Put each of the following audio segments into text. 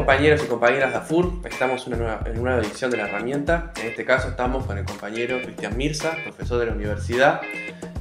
compañeros y compañeras de AFUR? Estamos en una nueva edición de La Herramienta. En este caso estamos con el compañero Cristian Mirza, profesor de la universidad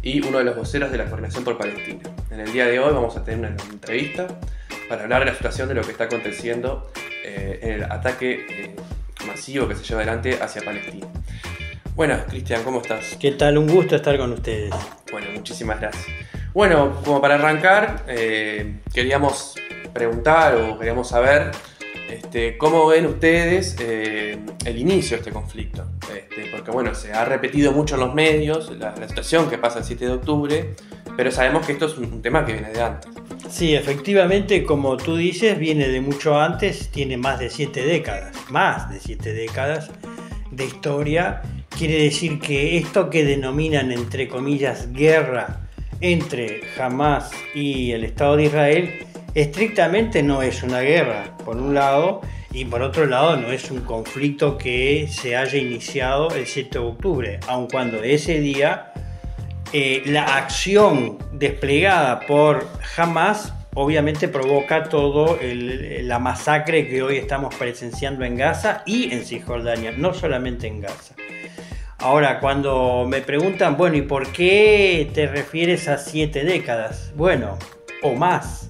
y uno de los voceros de la Coordinación por Palestina. En el día de hoy vamos a tener una entrevista para hablar de la situación de lo que está aconteciendo en el ataque masivo que se lleva adelante hacia Palestina. Bueno, Cristian, ¿cómo estás? ¿Qué tal? Un gusto estar con ustedes. Bueno, muchísimas gracias. Bueno, como para arrancar, queríamos preguntar o queríamos saber cómo ven ustedes el inicio de este conflicto. Porque bueno, se ha repetido mucho en los medios la situación que pasa el 7 de octubre, pero sabemos que esto es un tema que viene de antes. Sí, efectivamente, como tú dices, viene de mucho antes, tiene más de 7 décadas de historia. Quiere decir que esto que denominan, entre comillas, guerra entre Hamás y el Estado de Israel, estrictamente no es una guerra, por un lado, y por otro lado no es un conflicto que se haya iniciado el 7 de octubre, aun cuando ese día la acción desplegada por Hamás obviamente provoca todo la masacre que hoy estamos presenciando en Gaza y en Cisjordania, no solamente en Gaza. Ahora, cuando me preguntan, bueno, ¿y por qué te refieres a 7 décadas? Bueno, o más,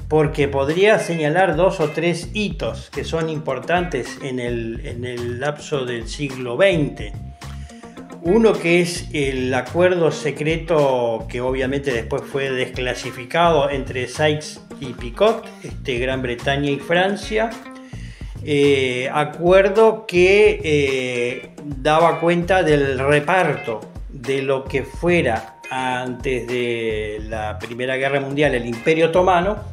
porque podría señalar 2 o 3 hitos que son importantes en el lapso del siglo XX. Uno que es el acuerdo secreto que obviamente después fue desclasificado entre Sykes-Picot, Gran Bretaña y Francia. Acuerdo que daba cuenta del reparto de lo que fuera antes de la Primera Guerra Mundial el Imperio Otomano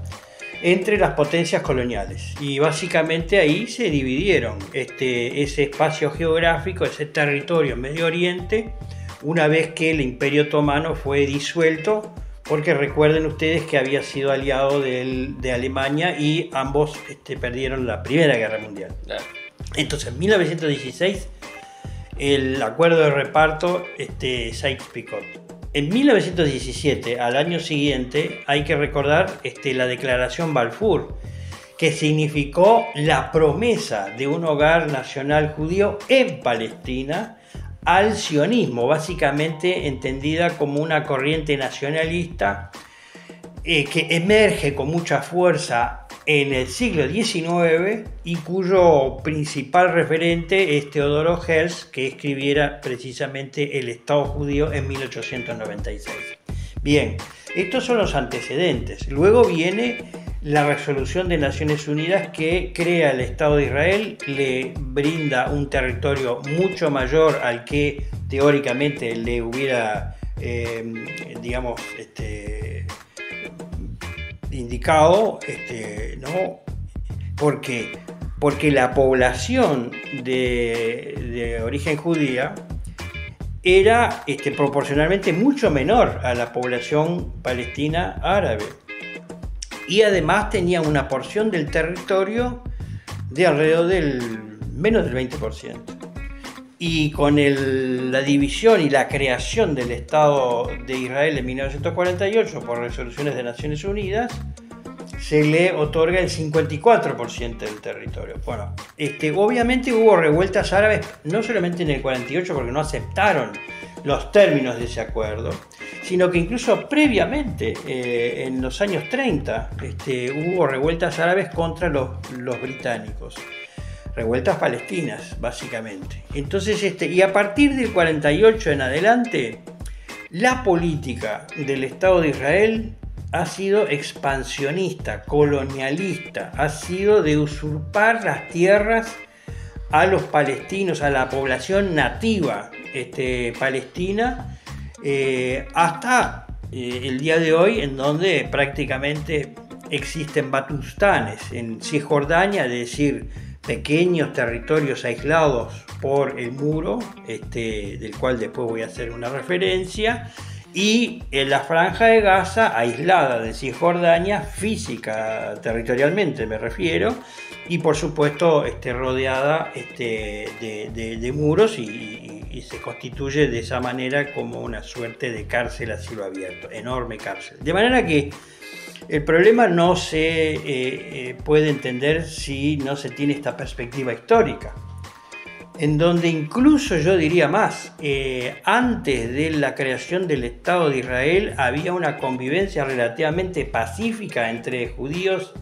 entre las potencias coloniales, y básicamente ahí se dividieron ese espacio geográfico, ese territorio en Medio Oriente, una vez que el Imperio Otomano fue disuelto, porque recuerden ustedes que había sido aliado de Alemania y ambos perdieron la Primera Guerra Mundial. Entonces, en 1916, el acuerdo de reparto Sykes-Picot. En 1917, al año siguiente, hay que recordar la Declaración Balfour, que significó la promesa de un hogar nacional judío en Palestina al sionismo, básicamente entendida como una corriente nacionalista que emerge con mucha fuerza en el siglo XIX y cuyo principal referente es Teodoro Herzl, que escribiera precisamente El Estado Judío en 1896. Bien, estos son los antecedentes. Luego viene la resolución de Naciones Unidas que crea el Estado de Israel, le brinda un territorio mucho mayor al que teóricamente le hubiera, indicado, ¿no? Porque la población de origen judía era proporcionalmente mucho menor a la población palestina árabe. Y además tenía una porción del territorio de alrededor del menos del 20%. Y con la división y la creación del Estado de Israel en 1948 por resoluciones de Naciones Unidas, se le otorga el 54% del territorio. Bueno, obviamente hubo revueltas árabes, no solamente en el 48 porque no aceptaron los términos de ese acuerdo, sino que incluso previamente, en los años 30, hubo revueltas árabes contra los británicos. Revueltas palestinas, básicamente. Entonces, y a partir del 48 en adelante, la política del Estado de Israel ha sido expansionista, colonialista, ha sido de usurpar las tierras a los palestinos, a la población nativa palestina, hasta el día de hoy, en donde prácticamente existen batustanes en Cisjordania, es decir, pequeños territorios aislados por el muro, del cual después voy a hacer una referencia, y en la Franja de Gaza, aislada de Cisjordania, física, territorialmente me refiero, y por supuesto rodeada de muros y se constituye de esa manera como una suerte de cárcel a cielo abierto, enorme cárcel. De manera que El problema no se puede entender si no se tiene esta perspectiva histórica, en donde incluso yo diría más, antes de la creación del Estado de Israel había una convivencia relativamente pacífica entre judíos,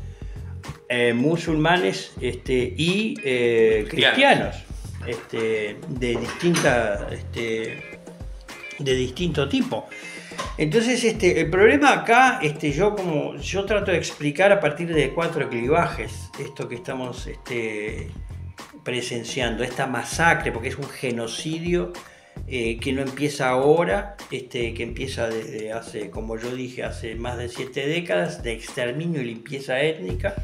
musulmanes y cristianos de distinto tipo. Entonces el problema acá, yo trato de explicar a partir de 4 clivajes esto que estamos presenciando, esta masacre, porque es un genocidio que no empieza ahora, que empieza desde hace, como yo dije, hace más de 7 décadas, de exterminio y limpieza étnica,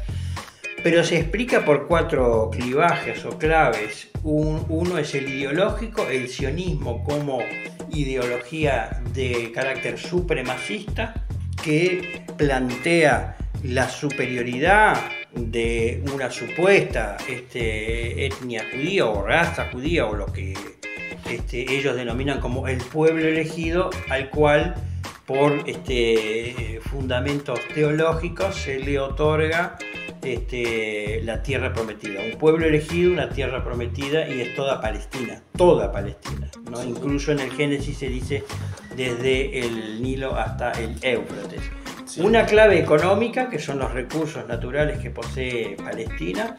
pero se explica por 4 clivajes o claves. Uno es el ideológico, el sionismo como ideología de carácter supremacista que plantea la superioridad de una supuesta etnia judía o raza judía o lo que ellos denominan como el pueblo elegido, al cual por fundamentos teológicos se le otorga la tierra prometida, un pueblo elegido, una tierra prometida, y es toda Palestina, ¿no? Sí. Incluso en el Génesis se dice desde el Nilo hasta el Éufrates. Sí. Una clave económica, que son los recursos naturales que posee Palestina,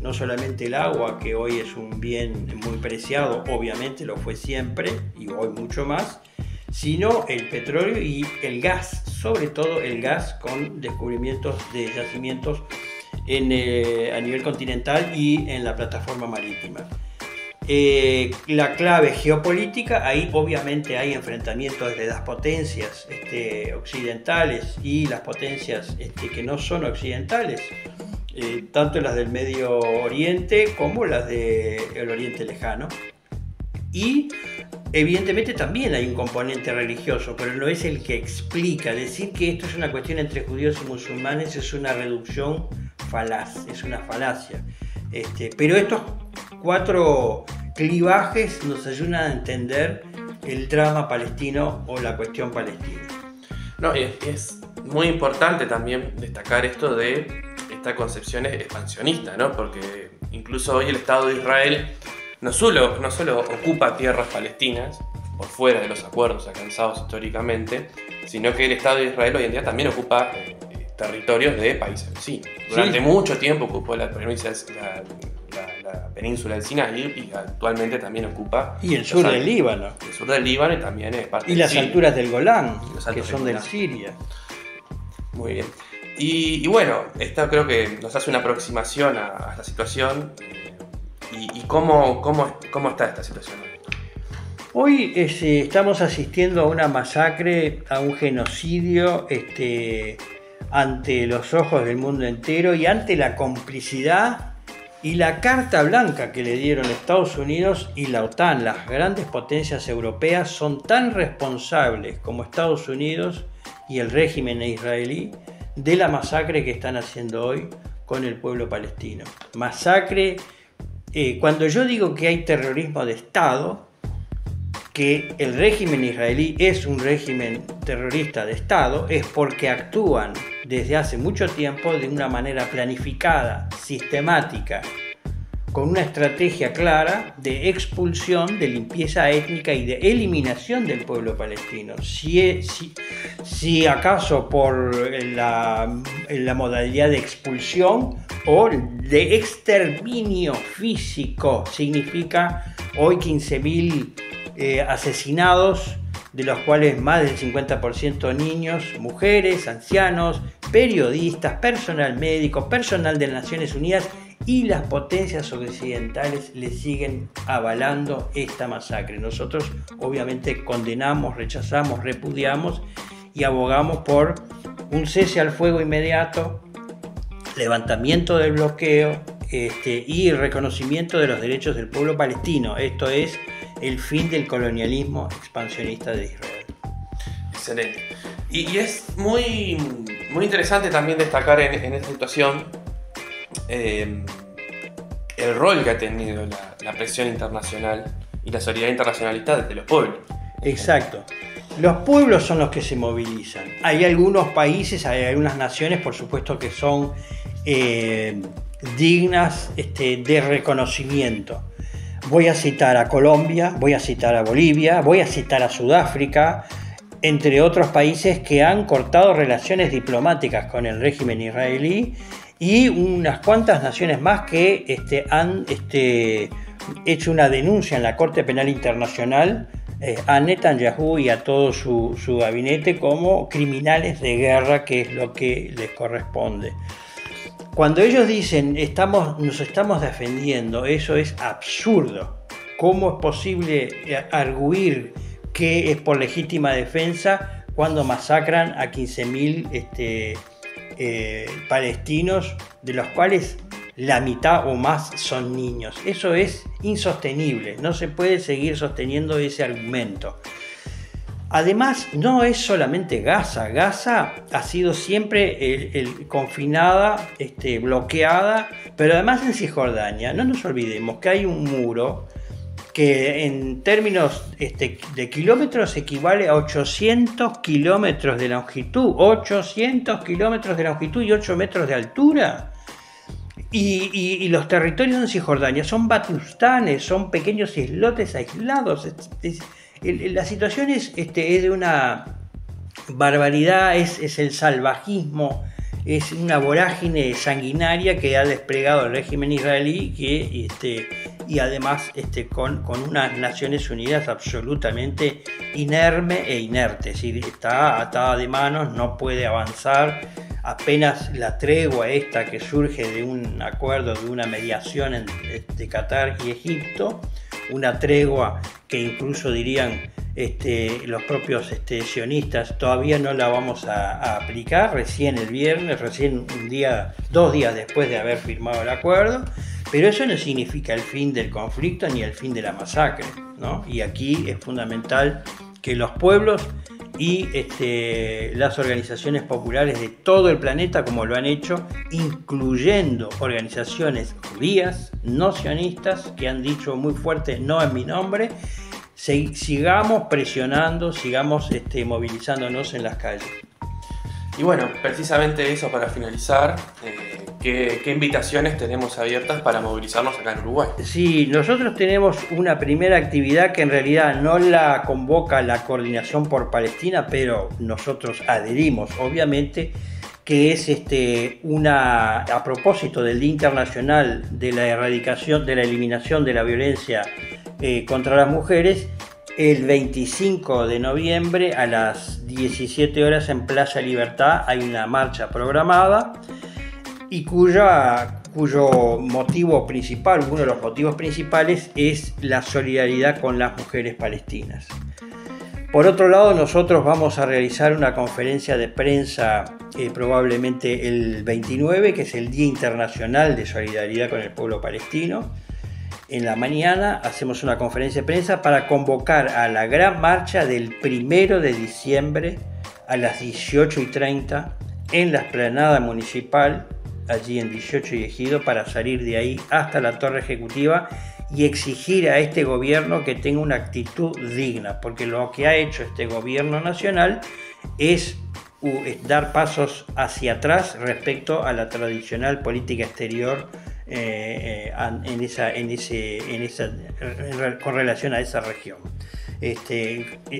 no solamente el agua, que hoy es un bien muy preciado, obviamente lo fue siempre y hoy mucho más, sino el petróleo y el gas, sobre todo el gas con descubrimientos de yacimientos a nivel continental y en la plataforma marítima. La clave geopolítica, ahí obviamente hay enfrentamientos de las potencias occidentales y las potencias que no son occidentales, tanto las del Medio Oriente como las del Oriente Lejano. Y evidentemente también hay un componente religioso, pero no es el que explica. Decir que esto es una cuestión entre judíos y musulmanes es una reducción falaz, es una falacia. Pero estos 4 clivajes nos ayudan a entender el drama palestino o la cuestión palestina. No, es muy importante también destacar esto de esta concepción expansionista, ¿no? Porque incluso hoy el Estado de Israel no solo ocupa tierras palestinas por fuera de los acuerdos alcanzados históricamente, sino que el Estado de Israel hoy en día también ocupa territorios de países vecinos. Durante mucho tiempo ocupó la península del Sinaí y actualmente también ocupa... Y el sur del Líbano. El sur del Líbano y también es parte y las alturas del Golán, que son del de Siria. Muy bien. Y bueno, esto creo que nos hace una aproximación a esta situación. ¿Y cómo está esta situación hoy? Hoy estamos asistiendo a una masacre, a un genocidio ante los ojos del mundo entero y ante la complicidad y la carta blanca que le dieron Estados Unidos y la OTAN. Las grandes potencias europeas son tan responsables como Estados Unidos y el régimen israelí de la masacre que están haciendo hoy con el pueblo palestino. Masacre, cuando yo digo que hay terrorismo de Estado, que el régimen israelí es un régimen terrorista de Estado, es porque actúan desde hace mucho tiempo de una manera planificada, sistemática, con una estrategia clara de expulsión, de limpieza étnica y de eliminación del pueblo palestino. Si acaso por la modalidad de expulsión o de exterminio físico, significa hoy 15.000 asesinados, de los cuales más del 50% niños, mujeres, ancianos, periodistas, personal médico, personal de Naciones Unidas, y las potencias occidentales le siguen avalando esta masacre. Nosotros obviamente condenamos, rechazamos, repudiamos y abogamos por un cese al fuego inmediato, levantamiento del bloqueo y reconocimiento de los derechos del pueblo palestino. Esto es el fin del colonialismo expansionista de Israel. Excelente. Y es muy interesante también destacar en esta situación el rol que ha tenido la presión internacional y la solidaridad internacionalista de los pueblos. Exacto. Los pueblos son los que se movilizan. Hay algunos países, hay algunas naciones, por supuesto, que son dignas de reconocimiento. Voy a citar a Colombia, voy a citar a Bolivia, voy a citar a Sudáfrica, entre otros países que han cortado relaciones diplomáticas con el régimen israelí, y unas cuantas naciones más que han hecho una denuncia en la Corte Penal Internacional a Netanyahu y a todo su gabinete como criminales de guerra, que es lo que les corresponde. Cuando ellos dicen nos estamos defendiendo, eso es absurdo. ¿Cómo es posible arguir que es por legítima defensa cuando masacran a 15.000 palestinos, de los cuales la mitad o más son niños? Eso es insostenible, no se puede seguir sosteniendo ese argumento. Además, no es solamente Gaza. Gaza ha sido siempre confinada, bloqueada, pero además en Cisjordania, no nos olvidemos que hay un muro que en términos de kilómetros equivale a 800 kilómetros de longitud, 800 kilómetros de longitud y 8 metros de altura. Y los territorios en Cisjordania son batustanes, son pequeños islotes aislados. La situación es de una barbaridad, es el salvajismo, es una vorágine sanguinaria que ha desplegado el régimen israelí, y además con unas Naciones Unidas absolutamente inerme e inerte, es decir, está atada de manos, no puede avanzar. Apenas la tregua esta que surge de un acuerdo, de una mediación de Qatar y Egipto, una tregua que incluso dirían los propios sionistas, todavía no la vamos a aplicar, recién el viernes, recién 2 días después de haber firmado el acuerdo, pero eso no significa el fin del conflicto ni el fin de la masacre, ¿no? Y aquí es fundamental que los pueblos y las organizaciones populares de todo el planeta, como lo han hecho, incluyendo organizaciones judías, no sionistas, que han dicho muy fuerte no en mi nombre, sigamos presionando, sigamos movilizándonos en las calles. Y bueno, precisamente eso para finalizar, ¿qué invitaciones tenemos abiertas para movilizarnos acá en Uruguay? Sí, nosotros tenemos una primera actividad que en realidad no la convoca la Coordinación por Palestina, pero nosotros adherimos, obviamente, que es a propósito del Día Internacional de la Erradicación, de la Eliminación de la Violencia contra las Mujeres. El 25 de noviembre a las 17 horas en Plaza Libertad hay una marcha programada y cuyo motivo principal, uno de los motivos principales, es la solidaridad con las mujeres palestinas. Por otro lado, nosotros vamos a realizar una conferencia de prensa probablemente el 29, que es el Día Internacional de Solidaridad con el Pueblo Palestino. En la mañana hacemos una conferencia de prensa para convocar a la gran marcha del 1 de diciembre a las 18:30 en la explanada municipal, allí en 18 y Ejido, para salir de ahí hasta la Torre Ejecutiva y exigir a este gobierno que tenga una actitud digna, porque lo que ha hecho este gobierno nacional es dar pasos hacia atrás respecto a la tradicional política exterior con relación a esa región,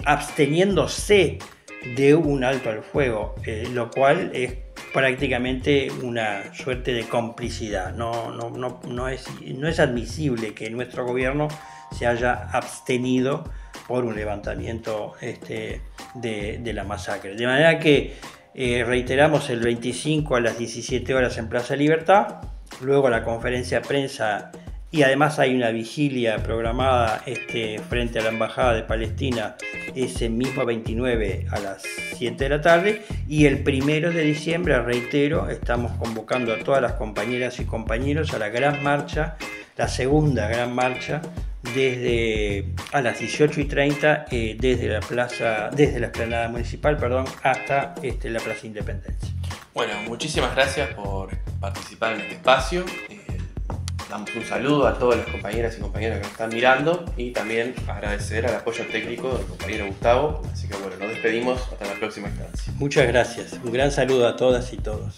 absteniéndose de un alto al fuego, lo cual es prácticamente una suerte de complicidad. No es admisible que nuestro gobierno se haya abstenido por un levantamiento de la masacre. De manera que reiteramos el 25 a las 17 horas en Plaza Libertad, luego la conferencia de prensa, y además hay una vigilia programada frente a la Embajada de Palestina ese mismo 29 a las 7 de la tarde, y el 1 de diciembre, reitero, estamos convocando a todas las compañeras y compañeros a la gran marcha, la segunda gran marcha, a las 18:30 desde la explanada municipal, hasta la Plaza Independencia. Bueno, muchísimas gracias por participar en este espacio. damos un saludo a todas las compañeras y compañeros que nos están mirando y también agradecer al apoyo técnico del compañero Gustavo. Así que bueno, nos despedimos hasta la próxima instancia. Muchas gracias. Un gran saludo a todas y todos.